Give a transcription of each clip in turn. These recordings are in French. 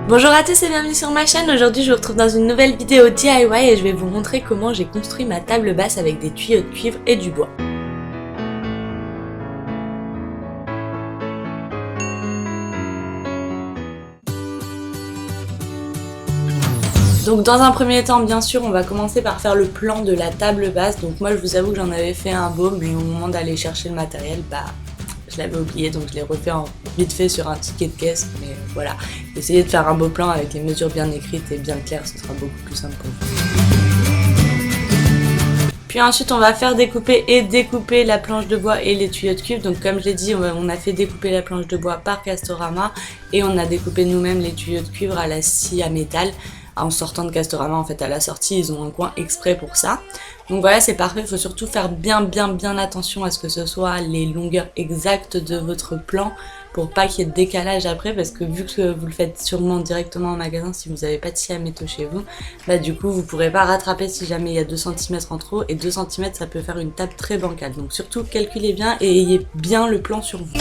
Bonjour à tous et bienvenue sur ma chaîne. Aujourd'hui je vous retrouve dans une nouvelle vidéo DIY et je vais vous montrer comment j'ai construit ma table basse avec des tuyaux de cuivre et du bois. Donc dans un premier temps, bien sûr, on va commencer par faire le plan de la table basse. Donc moi je vous avoue que j'en avais fait un beau, mais au moment d'aller chercher le matériel, je l'avais oublié, donc je l'ai refait vite fait sur un ticket de caisse. Mais voilà, essayez de faire un beau plan avec les mesures bien écrites et bien claires, ce sera beaucoup plus simple pour vous. Puis ensuite on va faire découper et découper la planche de bois et les tuyaux de cuivre. Donc comme je l'ai dit, on a fait découper la planche de bois par Castorama et on a découpé nous-mêmes les tuyaux de cuivre à la scie à métal. En sortant de Castorama, en fait, à la sortie, ils ont un coin exprès pour ça. Donc voilà, c'est parfait. Il faut surtout faire bien attention à ce que ce soit les longueurs exactes de votre plan pour pas qu'il y ait de décalage après, parce que vu que vous le faites sûrement directement en magasin, si vous n'avez pas de scie à métaux chez vous, du coup, vous pourrez pas rattraper si jamais il y a 2 cm en trop, et 2 cm, ça peut faire une table très bancale. Donc surtout, calculez bien et ayez bien le plan sur vous.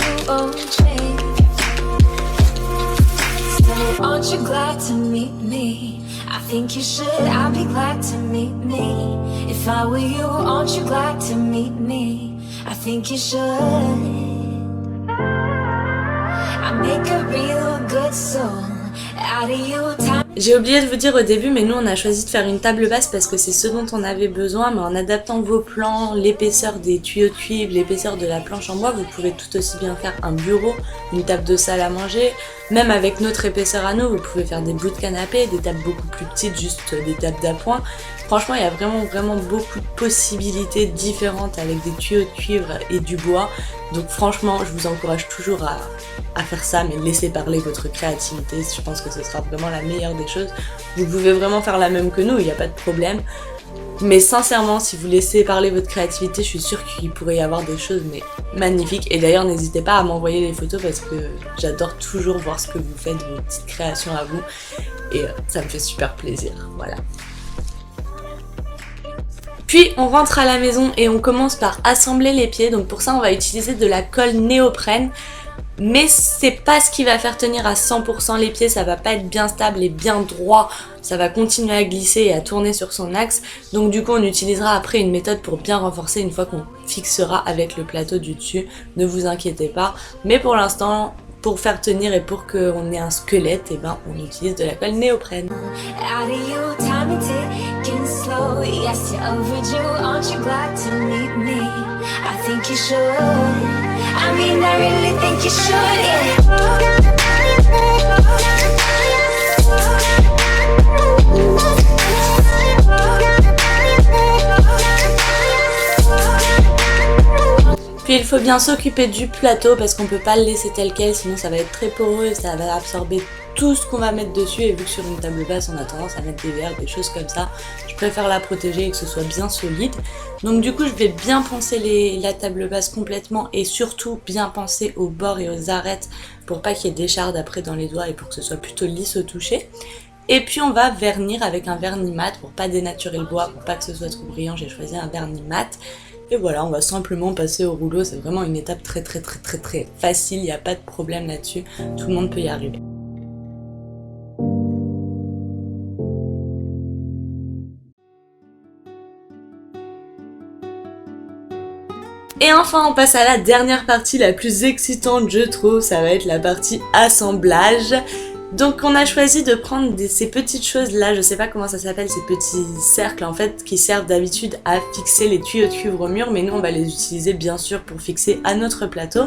Aren't you glad to meet me? I think you should, I'll be glad to meet me. If I were you, aren't you glad to meet me? I think you should. I make a real good soul out of you. J'ai oublié de vous dire au début, mais nous on a choisi de faire une table basse parce que c'est ce dont on avait besoin, mais en adaptant vos plans, l'épaisseur des tuyaux de cuivre, l'épaisseur de la planche en bois, vous pouvez tout aussi bien faire un bureau, une table de salle à manger, même avec notre épaisseur à nous, vous pouvez faire des bouts de canapé, des tables beaucoup plus petites, juste des tables d'appoint. Franchement, il y a vraiment beaucoup de possibilités différentes avec des tuyaux de cuivre et du bois. Donc franchement, je vous encourage toujours à faire ça, mais laissez parler votre créativité. Je pense que ce sera vraiment la meilleure des choses. Vous pouvez vraiment faire la même que nous, il n'y a pas de problème. Mais sincèrement, si vous laissez parler votre créativité, je suis sûre qu'il pourrait y avoir des choses magnifiques. Et d'ailleurs, n'hésitez pas à m'envoyer les photos parce que j'adore toujours voir ce que vous faites, vos petites créations à vous. Et ça me fait super plaisir, voilà. Puis on rentre à la maison et on commence par assembler les pieds. Donc pour ça on va utiliser de la colle néoprène. Mais c'est pas ce qui va faire tenir à 100% les pieds, ça va pas être bien stable et bien droit. Ça va continuer à glisser et à tourner sur son axe. Donc du coup on utilisera après une méthode pour bien renforcer une fois qu'on fixera avec le plateau du dessus. Ne vous inquiétez pas. Mais pour l'instant, pour faire tenir et pour qu'on ait un squelette, on utilise de la colle néoprène. Yes, you're overdue, aren't you glad to meet me? I think you should. I mean, I really think you should, yeah. Puis il faut bien s'occuper du plateau parce qu'on peut pas le laisser tel quel, sinon ça va être très poreux et ça va absorber tout ce qu'on va mettre dessus. Et vu que sur une table basse on a tendance à mettre des verres, des choses comme ça, je préfère la protéger et que ce soit bien solide. Donc du coup je vais bien poncer la table basse complètement et surtout bien penser aux bords et aux arêtes pour pas qu'il y ait d'échardes après dans les doigts et pour que ce soit plutôt lisse au toucher. Et puis on va vernir avec un vernis mat pour pas dénaturer le bois, pour pas que ce soit trop brillant. J'ai choisi un vernis mat. Et voilà, on va simplement passer au rouleau, c'est vraiment une étape très facile, il n'y a pas de problème là-dessus, tout le monde peut y arriver. Et enfin on passe à la dernière partie, la plus excitante je trouve, ça va être la partie assemblage. Donc on a choisi de prendre ces petites choses là, je sais pas comment ça s'appelle, ces petits cercles en fait qui servent d'habitude à fixer les tuyaux de cuivre au mur, mais nous on va les utiliser bien sûr pour fixer à notre plateau.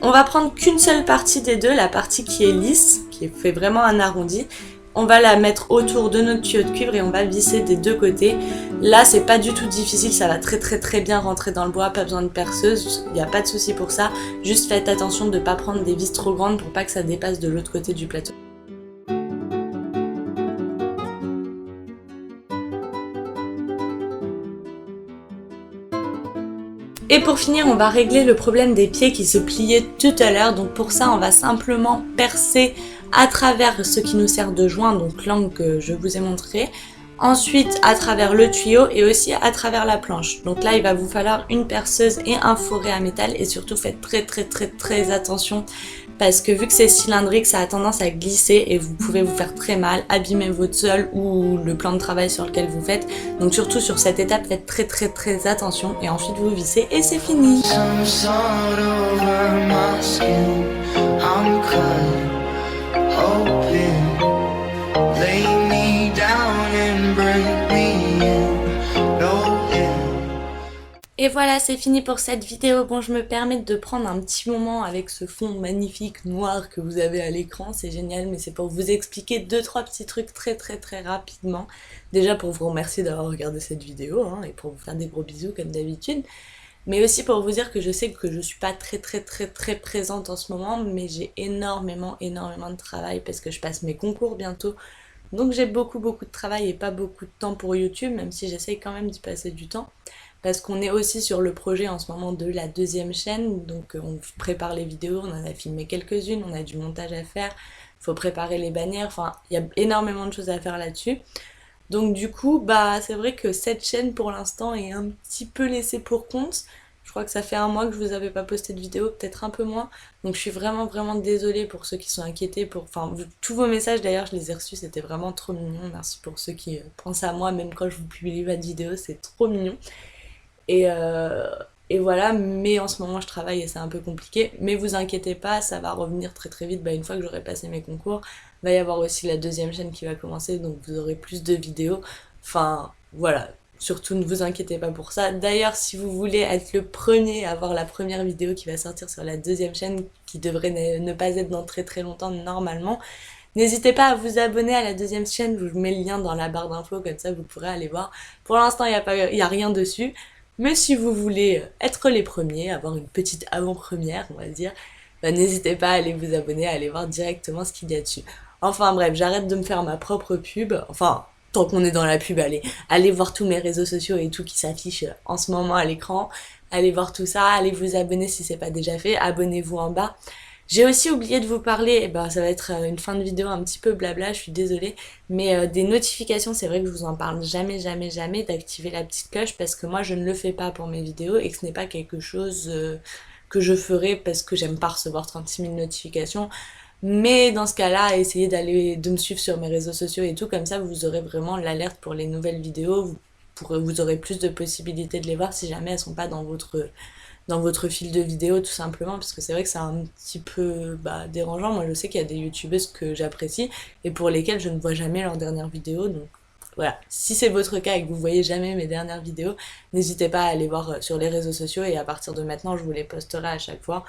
On va prendre qu'une seule partie des deux, la partie qui est lisse, qui fait vraiment un arrondi. On va la mettre autour de notre tuyau de cuivre et on va visser des deux côtés. Là c'est pas du tout difficile, ça va très bien rentrer dans le bois, pas besoin de perceuse, il n'y a pas de souci pour ça. Juste faites attention de ne pas prendre des vis trop grandes pour pas que ça dépasse de l'autre côté du plateau. Et pour finir, on va régler le problème des pieds qui se pliaient tout à l'heure. Donc pour ça, on va simplement percer à travers ce qui nous sert de joint, donc l'angle que je vous ai montré. Ensuite, à travers le tuyau et aussi à travers la planche. Donc là, il va vous falloir une perceuse et un fourré à métal. Et surtout, faites très attention parce que vu que c'est cylindrique, ça a tendance à glisser et vous pouvez vous faire très mal, abîmer votre sol ou le plan de travail sur lequel vous faites. Donc surtout sur cette étape, faites très attention et ensuite vous vissez et c'est fini. Et voilà, c'est fini pour cette vidéo. Bon, je me permets de prendre un petit moment avec ce fond magnifique noir que vous avez à l'écran. C'est génial, mais c'est pour vous expliquer 2-3 petits trucs très rapidement. Déjà pour vous remercier d'avoir regardé cette vidéo hein, et pour vous faire des gros bisous comme d'habitude. Mais aussi pour vous dire que je sais que je suis pas très présente en ce moment, mais j'ai énormément de travail parce que je passe mes concours bientôt. Donc j'ai beaucoup de travail et pas beaucoup de temps pour YouTube, même si j'essaye quand même d'y passer du temps. Parce qu'on est aussi sur le projet en ce moment de la 2e chaîne, donc on prépare les vidéos, on en a filmé quelques-unes, on a du montage à faire, il faut préparer les bannières, enfin il y a énormément de choses à faire là-dessus. Donc du coup, bah c'est vrai que cette chaîne pour l'instant est un petit peu laissée pour compte. Je crois que ça fait 1 mois que je vous avais pas posté de vidéo, peut-être un peu moins. Donc je suis vraiment désolée pour ceux qui sont inquiétés. Enfin, tous vos messages d'ailleurs, je les ai reçus, c'était vraiment trop mignon. Merci pour ceux qui pensent à moi, même quand je vous publie pas de vidéo, c'est trop mignon. Et voilà, mais en ce moment je travaille et c'est un peu compliqué. Mais vous inquiétez pas, ça va revenir très vite. Bah, une fois que j'aurai passé mes concours, il va y avoir aussi la 2e chaîne qui va commencer, donc vous aurez plus de vidéos. Enfin, voilà. Surtout ne vous inquiétez pas pour ça. D'ailleurs, si vous voulez être le premier à voir la première vidéo qui va sortir sur la 2e chaîne, qui devrait ne pas être dans très longtemps normalement, n'hésitez pas à vous abonner à la 2e chaîne, je vous mets le lien dans la barre d'infos, comme ça vous pourrez aller voir. Pour l'instant, il n'y a rien dessus. Mais si vous voulez être les premiers, avoir une petite avant-première, on va dire, bah, n'hésitez pas à aller vous abonner, à aller voir directement ce qu'il y a dessus. Enfin bref, j'arrête de me faire ma propre pub. Enfin, tant qu'on est dans la pub, allez voir tous mes réseaux sociaux et tout qui s'affiche en ce moment à l'écran. Allez voir tout ça, allez vous abonner si c'est pas déjà fait, abonnez-vous en bas. J'ai aussi oublié de vous parler, bah, ça va être une fin de vidéo un petit peu blabla, je suis désolée, mais des notifications, c'est vrai que je vous en parle jamais d'activer la petite cloche parce que moi je ne le fais pas pour mes vidéos et que ce n'est pas quelque chose que je ferai parce que j'aime pas recevoir 36 000 notifications. Mais dans ce cas-là, essayez de me suivre sur mes réseaux sociaux et tout, comme ça vous aurez vraiment l'alerte pour les nouvelles vidéos, vous aurez plus de possibilités de les voir si jamais elles sont pas dans votre fil de vidéo tout simplement, parce que c'est vrai que c'est un petit peu dérangeant. Moi je sais qu'il y a des youtubeuses que j'apprécie et pour lesquelles je ne vois jamais leurs dernières vidéos, donc voilà, si c'est votre cas et que vous voyez jamais mes dernières vidéos, n'hésitez pas à aller voir sur les réseaux sociaux et à partir de maintenant je vous les posterai à chaque fois.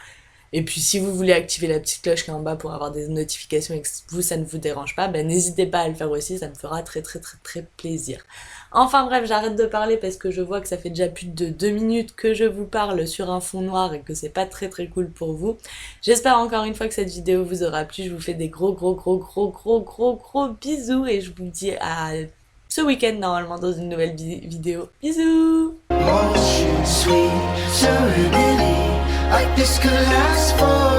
Et puis si vous voulez activer la petite cloche qui est en bas pour avoir des notifications et que vous ça ne vous dérange pas, n'hésitez pas à le faire aussi, ça me fera très plaisir. Enfin bref, j'arrête de parler parce que je vois que ça fait déjà plus de 2 minutes que je vous parle sur un fond noir et que c'est pas très cool pour vous. J'espère encore une fois que cette vidéo vous aura plu, je vous fais des gros bisous et je vous dis à ce week-end normalement dans une nouvelle vidéo. Bisous! Like this could last for